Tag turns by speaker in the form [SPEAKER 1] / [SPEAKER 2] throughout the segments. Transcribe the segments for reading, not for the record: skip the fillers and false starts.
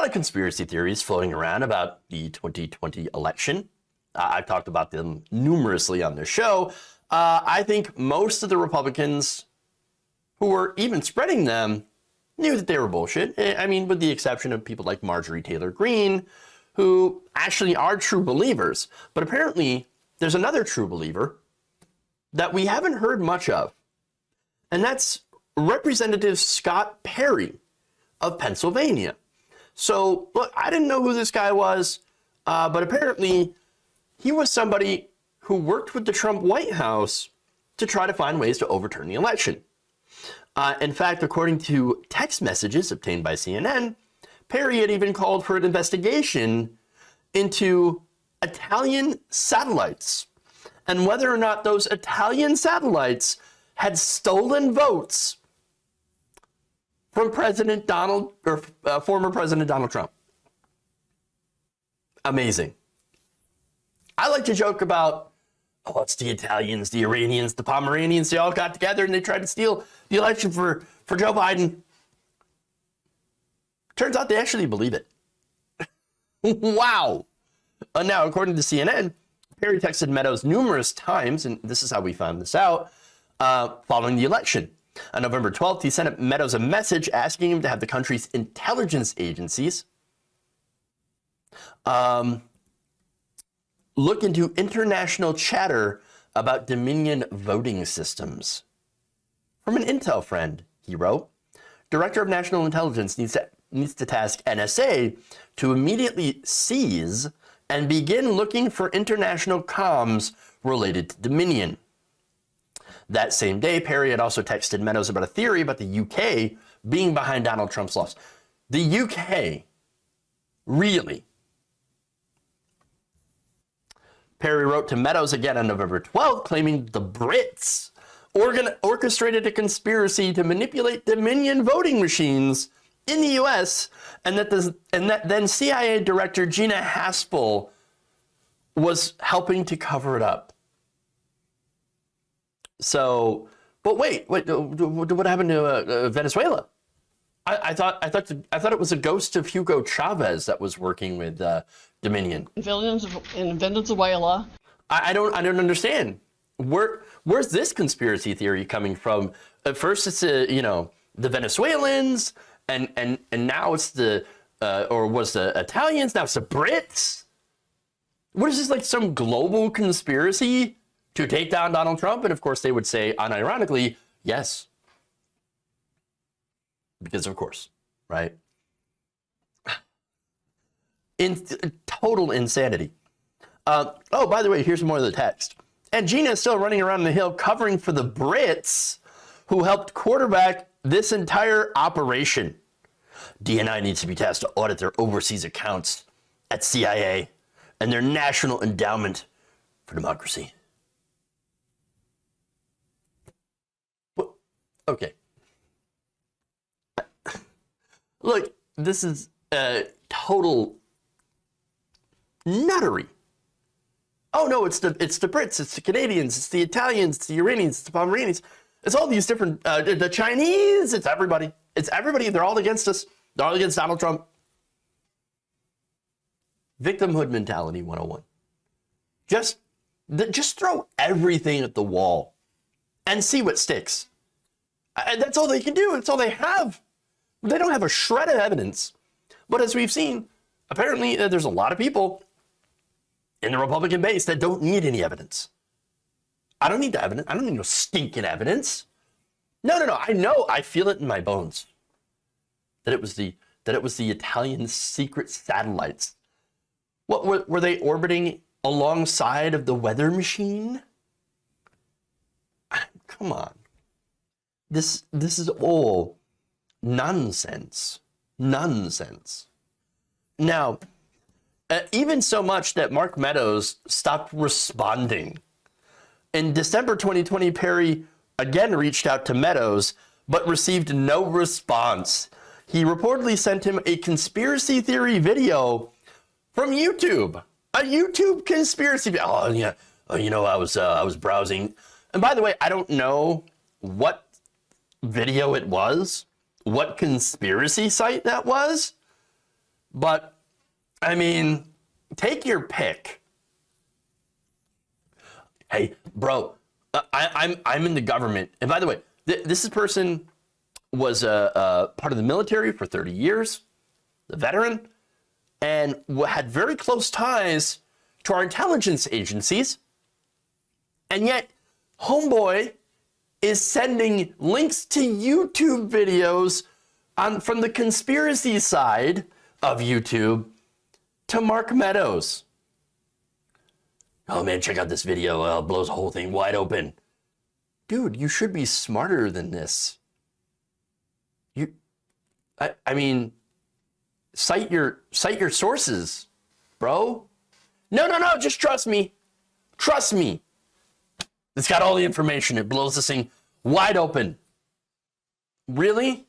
[SPEAKER 1] lot of conspiracy theories floating around about the 2020 election. I've talked about them numerously on this show. I think most of the Republicans who were even spreading them knew that they were bullshit. I mean, with the exception of people like Marjorie Taylor Greene, who actually are true believers. But apparently, there's another true believer that we haven't heard much of, and that's Representative Scott Perry of Pennsylvania. So, look, I didn't know who this guy was, but apparently he was somebody who worked with the Trump White House to try to find ways to overturn the election. In fact, according to text messages obtained by CNN, Perry had even called for an investigation into Italian satellites and whether or not those Italian satellites had stolen votes from President Donald, or former President Donald Trump. Amazing. I like to joke about, oh, it's the Italians, the Iranians, the Pomeranians, they all got together and they tried to steal the election for Joe Biden. Turns out they actually believe it. Wow. Now, according to CNN, Perry texted Meadows numerous times, and this is how we found this out, following the election. On November 12th, he sent Meadows a message asking him to have the country's intelligence agencies look into international chatter about Dominion voting systems. From an intel friend, he wrote, Director of National Intelligence needs to task NSA to immediately seize and begin looking for international comms related to Dominion. That same day, Perry had also texted Meadows about a theory about the UK being behind Donald Trump's loss. The UK? Really? Perry wrote to Meadows again on November 12th, claiming the Brits orchestrated a conspiracy to manipulate Dominion voting machines in the U.S., and that then CIA Director Gina Haspel was helping to cover it up. So, but wait, what happened to Venezuela? I thought it was a ghost of Hugo Chavez that was working with Dominion.
[SPEAKER 2] In Venezuela.
[SPEAKER 1] I don't understand. Where's this conspiracy theory coming from? At first, it's the Venezuelans, and now it's the Italians? Now it's the Brits. What is this, like some global conspiracy to take down Donald Trump? And of course, they would say, unironically, yes. Because of course, right? In total insanity. Oh, by the way, here's more of the text. And Gina is still running around the hill covering for the Brits who helped quarterback this entire operation. DNI needs to be tasked to audit their overseas accounts at CIA and their National Endowment for Democracy. Well, okay. Look, this is total nuttery. Oh no, it's the Brits, it's the Canadians, it's the Italians, it's the Iranians, it's the Pomeranians. It's all these different, the Chinese, it's everybody. It's everybody, they're all against us. They're all against Donald Trump. Victimhood mentality 101. Just throw everything at the wall and see what sticks. And that's all they can do, that's all they have. They don't have a shred of evidence. But as we've seen, apparently there's a lot of people in the Republican base that don't need any evidence. I don't need the evidence. I don't need no stinking evidence. No. I know. I feel it in my bones that it was the Italian secret satellites. What were they orbiting alongside of the weather machine? Come on. This is all nonsense. Nonsense. Now, even so much that Mark Meadows stopped responding. In December 2020, Perry again reached out to Meadows, but received no response. He reportedly sent him a conspiracy theory video from YouTube. A YouTube conspiracy video. Oh yeah, I was browsing. And by the way, I don't know what video it was, what conspiracy site that was, But, I mean, take your pick. Hey, bro, I'm in the government. And by the way, this person was a part of the military for 30 years, a veteran, and had very close ties to our intelligence agencies. And yet, homeboy is sending links to YouTube videos from the conspiracy side of YouTube to Mark Meadows. Oh man, check out this video. It blows the whole thing wide open. Dude, you should be smarter than this. I mean, cite your sources, bro. No, just trust me. Trust me. It's got all the information. It blows this thing wide open. Really?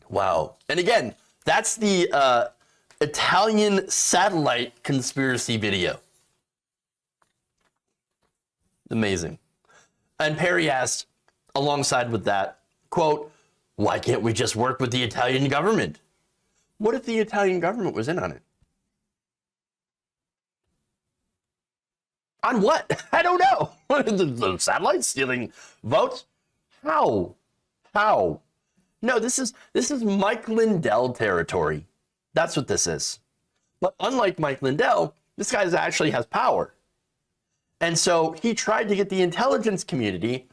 [SPEAKER 1] Wow. And again, that's the Italian satellite conspiracy video. Amazing. And Perry asked, alongside with that, quote, why can't we just work with the Italian government? What if the Italian government was in on it? On what? I don't know. The satellites stealing votes? How? No, this is Mike Lindell territory. That's what this is. But unlike Mike Lindell, this guy actually has power. And so he tried to get the intelligence community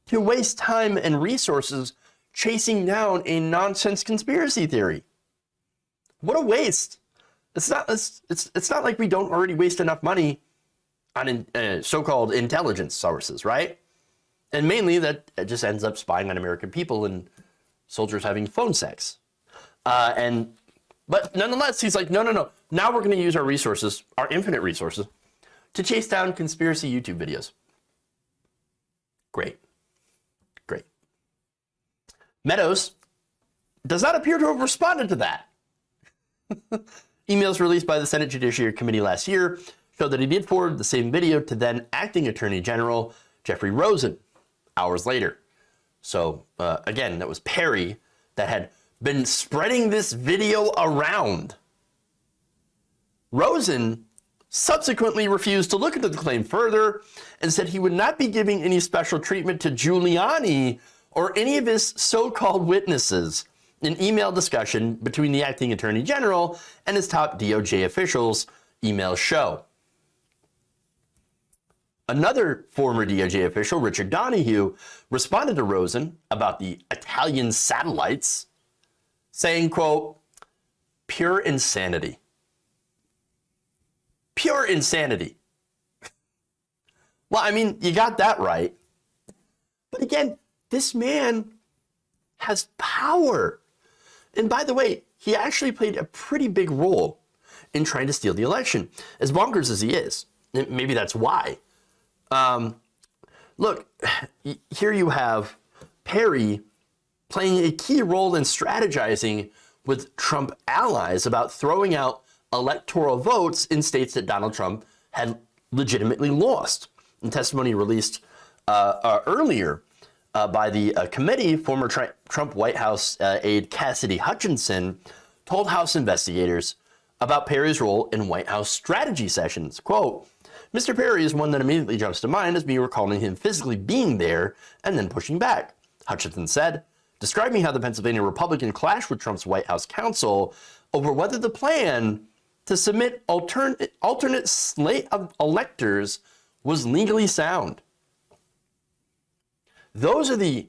[SPEAKER 1] to waste time and resources chasing down a nonsense conspiracy theory. What a waste. It's not like we don't already waste enough money on so-called intelligence sources, right? And mainly that it just ends up spying on American people and soldiers having phone sex. But nonetheless, he's like, no. Now we're going to use our resources, our infinite resources, to chase down conspiracy YouTube videos. Great. Meadows does not appear to have responded to that. Emails released by the Senate Judiciary Committee last year showed that he did forward the same video to then Acting Attorney General Jeffrey Rosen hours later. So again, that was Perry that had been spreading this video around. Rosen subsequently refused to look into the claim further and said he would not be giving any special treatment to Giuliani or any of his so-called witnesses. An email discussion between the acting attorney general and his top DOJ officials emails show. Another former DOJ official, Richard Donahue, responded to Rosen about the Italian satellites, saying, quote, pure insanity. Pure insanity. Well, I mean, you got that right. But again, this man has power. And by the way, he actually played a pretty big role in trying to steal the election. As bonkers as he is, maybe that's why. Look, here you have Perry playing a key role in strategizing with Trump allies about throwing out electoral votes in states that Donald Trump had legitimately lost. In testimony released earlier by the committee, former Trump White House aide Cassidy Hutchinson told House investigators about Perry's role in White House strategy sessions. Quote, Mr. Perry is one that immediately jumps to mind as me recalling him physically being there and then pushing back, Hutchinson said, describing how the Pennsylvania Republican clashed with Trump's White House counsel over whether the plan to submit alternate slate of electors was legally sound. Those are the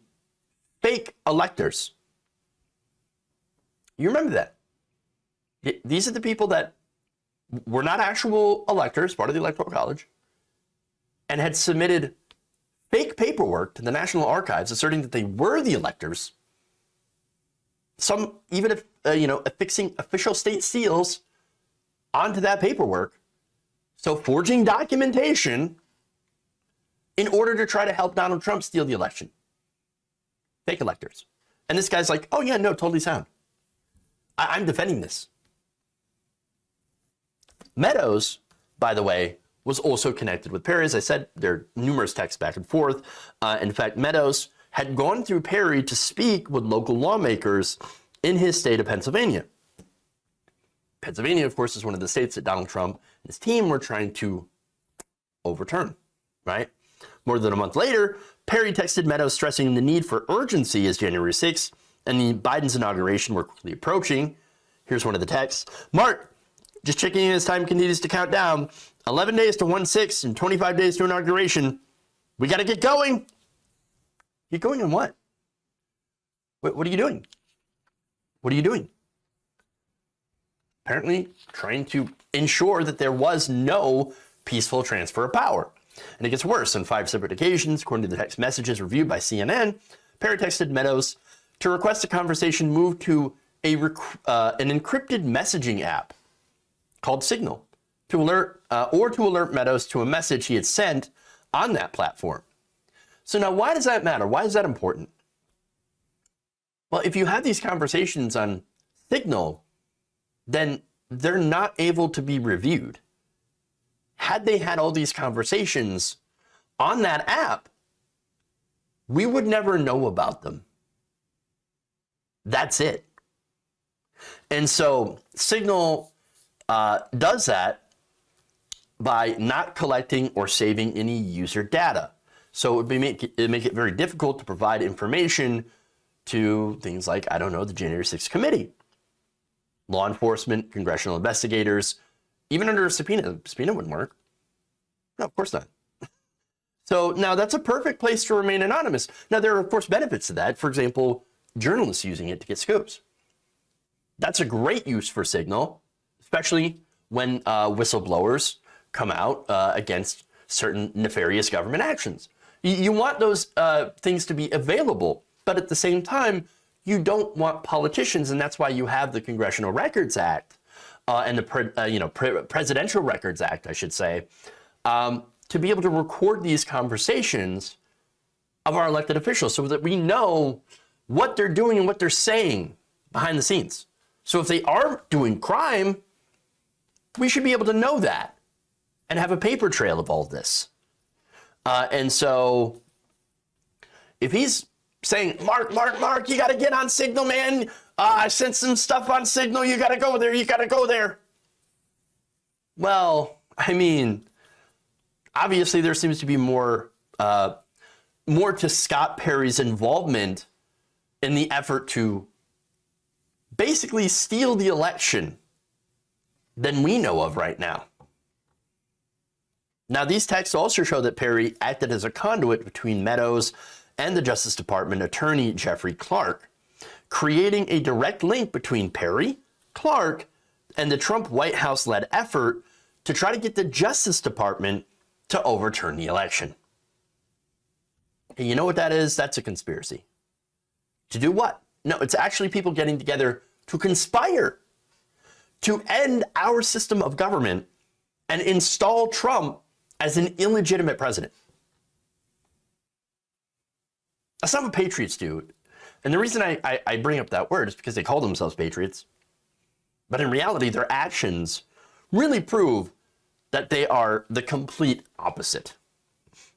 [SPEAKER 1] fake electors. You remember that. These are the people that were not actual electors, part of the Electoral College, and had submitted fake paperwork to the National Archives asserting that they were the electors. Some even affixing official state seals onto that paperwork. So forging documentation in order to try to help Donald Trump steal the election. Fake electors. And this guy's like, oh yeah, no, totally sound. I'm defending this. Meadows, by the way, was also connected with Perry. As I said, there are numerous texts back and forth. In fact, Meadows had gone through Perry to speak with local lawmakers in his state of Pennsylvania. Pennsylvania, of course, is one of the states that Donald Trump and his team were trying to overturn, right? More than a month later, Perry texted Meadows stressing the need for urgency as January 6th and the Biden's inauguration were quickly approaching. Here's one of the texts. Mark, just checking in as time continues to count down. 11 days to 1/6 and 25 days to inauguration. We got to get going. Get going on what? What are you doing? What are you doing? Apparently trying to ensure that there was no peaceful transfer of power. And it gets worse. On 5 separate occasions, according to the text messages reviewed by CNN, Perry texted Meadows to request a conversation move to an encrypted messaging app called Signal to alert Meadows to a message he had sent on that platform. So now why does that matter? Why is that important? Well, if you have these conversations on Signal, then they're not able to be reviewed. Had they had all these conversations on that app, we would never know about them. That's it. And so Signal does that by not collecting or saving any user data. So it make it very difficult to provide information to things like, I don't know, the January 6th committee, law enforcement, congressional investigators, even under a subpoena. Subpoena wouldn't work. No, of course not. So now that's a perfect place to remain anonymous. Now, there are, of course, benefits to that. For example, journalists using it to get scoops. That's a great use for Signal, especially when whistleblowers come out against certain nefarious government actions. You want those things to be available, but at the same time, you don't want politicians, and that's why you have the Congressional Records Act and the Presidential Records Act, I should say, to be able to record these conversations of our elected officials so that we know what they're doing and what they're saying behind the scenes. So if they are doing crime, we should be able to know that and have a paper trail of all this. And so if he's saying, Mark, you got to get on Signal, man. I sent some stuff on Signal. You got to go there. You got to go there. Well, I mean, obviously there seems to be more to Scott Perry's involvement in the effort to basically steal the election than we know of right now. Now, these texts also show that Perry acted as a conduit between Meadows and the Justice Department attorney Jeffrey Clark, creating a direct link between Perry, Clark, and the Trump White House-led effort to try to get the Justice Department to overturn the election. And you know what that is? That's a conspiracy. To do what? No, it's actually people getting together to conspire to end our system of government and install Trump as an illegitimate president. That's not what patriots do. And the reason I bring up that word is because they call themselves patriots. But in reality, their actions really prove that they are the complete opposite.